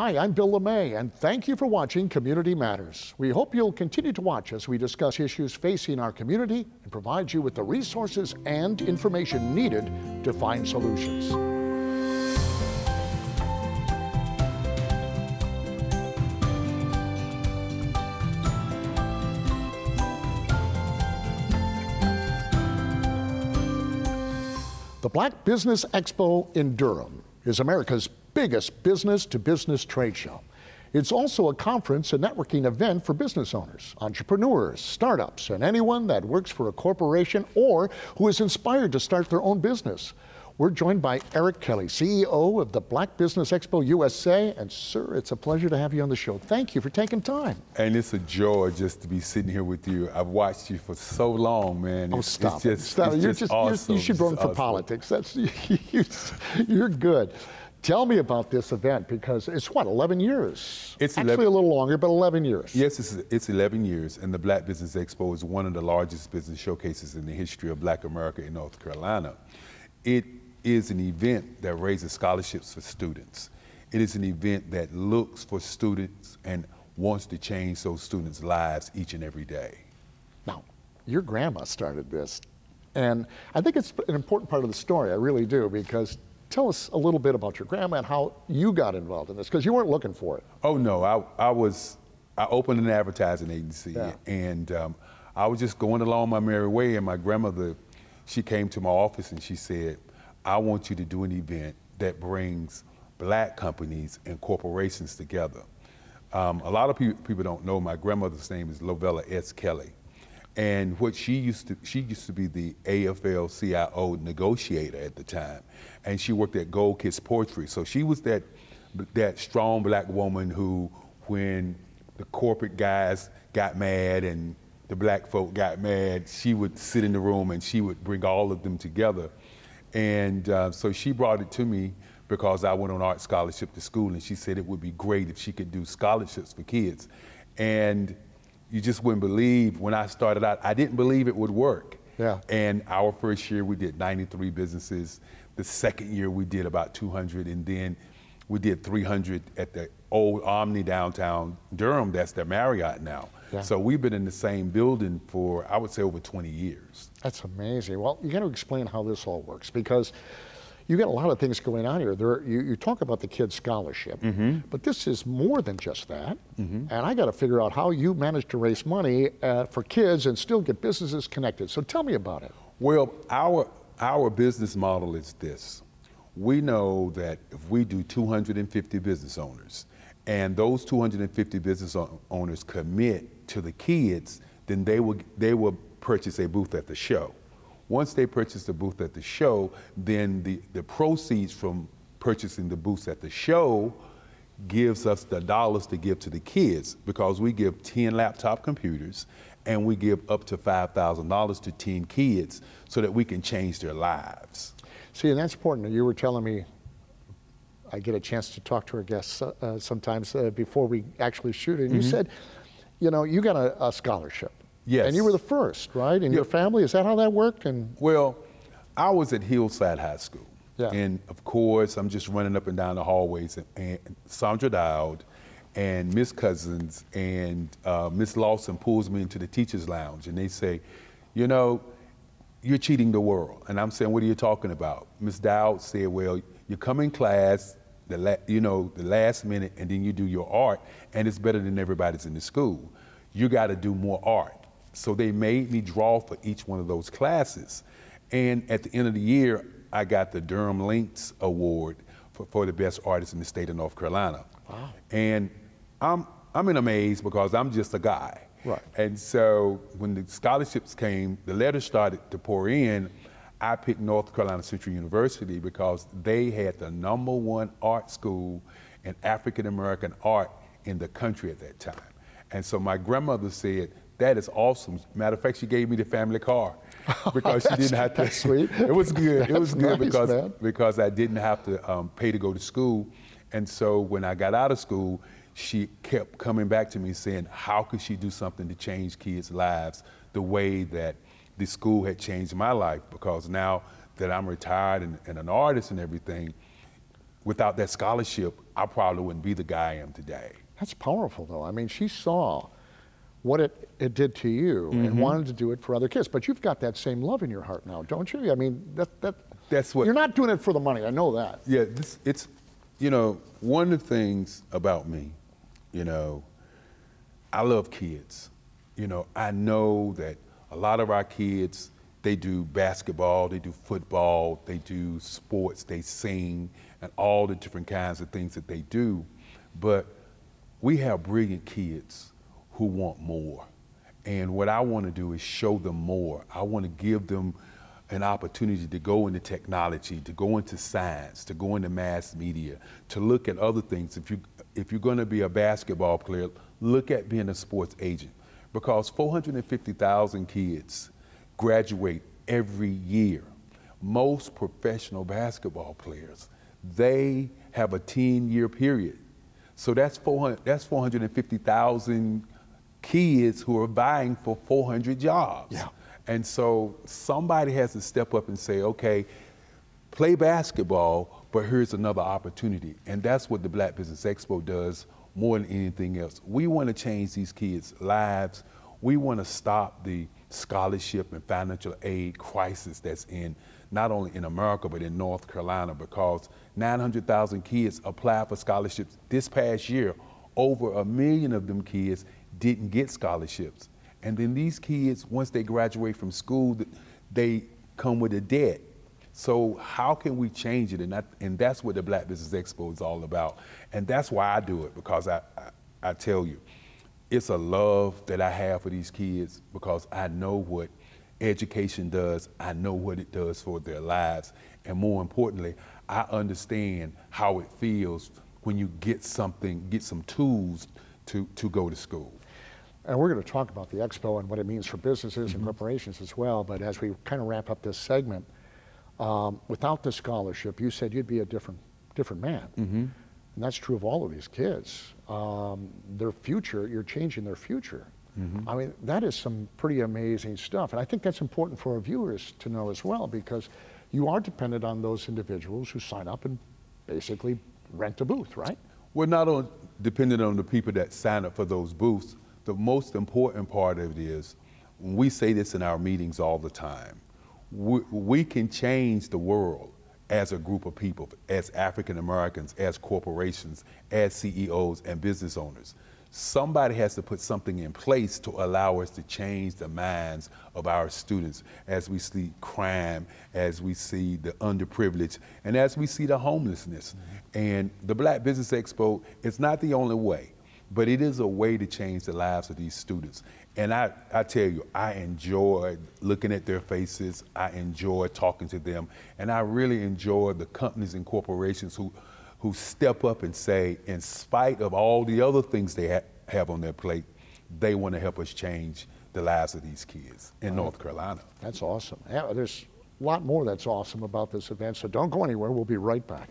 Hi, I'm Bill LeMay, and thank you for watching Community Matters. We hope you'll continue to watch as we discuss issues facing our community and provide you with the resources and information needed to find solutions. The Black Business Expo in Durham is America's biggest business-to-business trade show. It's also a conference and networking event for business owners, entrepreneurs, startups, and anyone that works for a corporation or who is inspired to start their own business. We're joined by Eric Kelly, CEO of the Black Business Expo USA. And sir, it's a pleasure to have you on the show. Thank you for taking time. And it's a joy just to be sitting here with you. I've watched you for so long, man. Oh, stop it. Stop it. It's just awesome. You should run for politics. That's, you're good. Tell me about this event, because it's what, 11 years? It's actually a little longer, but 11 years. Yes, it's 11 years, and the Black Business Expo is one of the largest business showcases in the history of Black America in North Carolina. It is an event that raises scholarships for students. It is an event that looks for students and wants to change those students' lives each and every day. Now, your grandma started this, and I think it's an important part of the story, I really do, because tell us a little bit about your grandma and how you got involved in this, because you weren't looking for it. Oh no, I opened an advertising agency, and I was just going along my merry way, and my grandmother, she came to my office and she said, I want you to do an event that brings Black companies and corporations together. A lot of people don't know my grandmother's name is Lovella S. Kelly. And what she used to be the AFL-CIO negotiator at the time. And she worked at Gold Kiss Poetry. So she was that strong Black woman who, when the corporate guys got mad and the Black folk got mad, she would sit in the room and she would bring all of them together. And so she brought it to me because I went on art scholarship to school, and she said it would be great if she could do scholarships for kids. And you just wouldn't believe, when I started out, I didn't believe it would work. Yeah. And our first year we did 93 businesses. The second year we did about 200, and then we did 300 at the old Omni downtown Durham, that's the Marriott now. Yeah. So we've been in the same building for, I would say, over 20 years. That's amazing. Well, you got to explain how this all works, because you got a lot of things going on here. You talk about the kids' scholarship, but this is more than just that. And I got to figure out how you manage to raise money for kids and still get businesses connected. So tell me about it. Well, our business model is this. We know that if we do 250 business owners, and those 250 business owners commit to the kids, then they will purchase a booth at the show. Once they purchase the booth at the show, then the proceeds from purchasing the booths at the show gives us the dollars to give to the kids, because we give 10 laptop computers and we give up to $5,000 to 10 kids so that we can change their lives. See, and that's important. You were telling me, I get a chance to talk to our guests sometimes before we actually shoot it, and you said, you know, you got a scholarship. Yes. And you were the first, right? In your family, is that how that worked? Well, I was at Hillside High School. Yeah. And of course, I'm just running up and down the hallways, and Sandra Dowd and Miss Cousins and Miss Lawson pulls me into the teacher's lounge, and they say, you know, you're cheating the world. And I'm saying, what are you talking about? Miss Dowd said, well, you come in class, the last minute, and then you do your art, and it's better than everybody's in the school. You got to do more art. So they made me draw for each one of those classes. And at the end of the year, I got the Durham Links Award for the best artist in the state of North Carolina. Wow. And I'm in amaze, because I'm just a guy. Right. And so when the scholarships came, the letters started to pour in. I picked North Carolina Central University because they had the #1 art school in African American art in the country at that time. And so my grandmother said, that is awesome. Matter of fact, she gave me the family car because she didn't have to. That's sweet. It was good. It was good nice, because I didn't have to pay to go to school. And so when I got out of school, she kept coming back to me saying, how could she do something to change kids' lives the way that the school had changed my life? Because now that I'm retired and an artist and everything, without that scholarship, I probably wouldn't be the guy I am today. That's powerful, though. I mean, she saw what it did to you and wanted to do it for other kids. But you've got that same love in your heart now, don't you? I mean, that's what. You're not doing it for the money. I know that. Yeah, it's, you know, one of the things about me, you know, I love kids. You know, I know that a lot of our kids, they do basketball, they do football, they do sports, they sing, and all the different kinds of things that they do. But we have brilliant kids who want more. And what I want to do is show them more. I want to give them an opportunity to go into technology, to go into science, to go into mass media, to look at other things. If you're going to be a basketball player, look at being a sports agent. Because 450,000 kids graduate every year. Most professional basketball players, they have a 10-year period. So that's 450,000 kids who are vying for 400 jobs. Yeah. And so somebody has to step up and say, okay, play basketball, but here's another opportunity. And that's what the Black Business Expo does more than anything else. We want to change these kids' lives. We want to stop the scholarship and financial aid crisis that's in not only in America, but in North Carolina, because 900,000 kids applied for scholarships this past year. Over 1 million of them kids didn't get scholarships. And then these kids, once they graduate from school, they come with a debt. So how can we change it? And that's what the Black Business Expo is all about. And that's why I do it, because I tell you, it's a love that I have for these kids, because I know what education does. I know what it does for their lives. And more importantly, I understand how it feels when you get some tools to go to school. And we're going to talk about the expo and what it means for businesses and corporations as well. But as we kind of wrap up this segment, without the scholarship, you said you'd be a different man. And that's true of all of these kids. Their future, you're changing their future. I mean, that is some pretty amazing stuff. And I think that's important for our viewers to know as well, because you are dependent on those individuals who sign up and basically rent a booth, right? We're not dependent on the people that sign up for those booths. The most important part of it is, we say this in our meetings all the time, we can change the world as a group of people, as African Americans, as corporations, as CEOs and business owners. Somebody has to put something in place to allow us to change the minds of our students as we see crime, as we see the underprivileged, and as we see the homelessness. And the Black Business Expo is not the only way, but it is a way to change the lives of these students. And I tell you, I enjoy looking at their faces, I enjoy talking to them, and I really enjoy the companies and corporations who step up and say, in spite of all the other things they have on their plate, they want to help us change the lives of these kids in North Carolina. That's awesome. Yeah, there's a lot more that's awesome about this event, so don't go anywhere. We'll be right back.